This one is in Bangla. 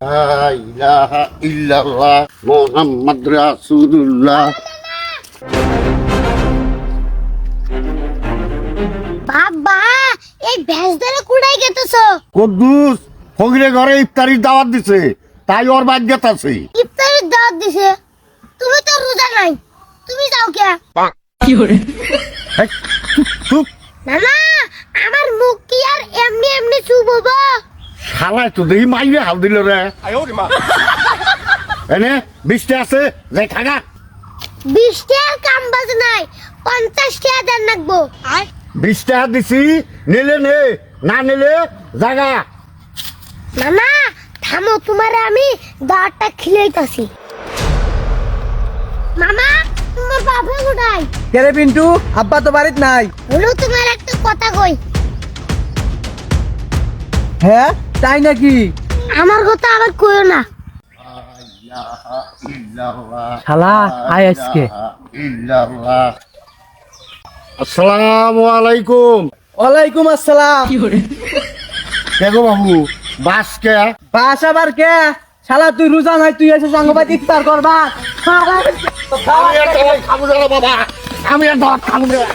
লা ইলাহা ইল্লাল্লাহ মুহাম্মাদ রাসূলুল্লাহ। বাবা এই ভেজ ধরে কুড়াই গেতেছো? কুদ্দুস ফকিরে ঘরে ইফতারির দাওয়াত দিছে, তাই ওর বাদ গেতাছে। ইফতারের দাওয়াত দিছে? তুমি তো রোজা নাই, তুমি যাও কে? হেই, চুপ। না না, আমার মুখ কি আর এমনি এমনি চুপ হবো? শালায় তো দেখি মাইরে হাল দিল রে। এনে 20টা আছে, যাই খাগা। 20 টাকার কাম বাজ নাই, 50 টাকা দেন রাখবো। 20 টাকা দিছি, নিলে নে, না নিলে জাগা। না না থামো, তোমারে আমি দাওয়াতটা খিলাইতাছি। মামা তোমার বাবা কোথায়? কেরে পিন্টু, আব্বা তো বাড়িত নাই। হলো তোমার একটা কথা কই। হ্যাঁ তাই নাকি? আমার কথা আবার কইও না। শালা আয় আজকে। আসসালামু আলাইকুম। ওয়ালাইকুম আসসালাম। কে গো বাবু, বাস কে? বাস আবার কে? শালা তুই রোজা নাই, তুই এসে সঙ্গবাদ ইফতার করবা। আমি আর দাওয়াত খাবো না বাবা, আমি আর দাওয়াত খাবো না।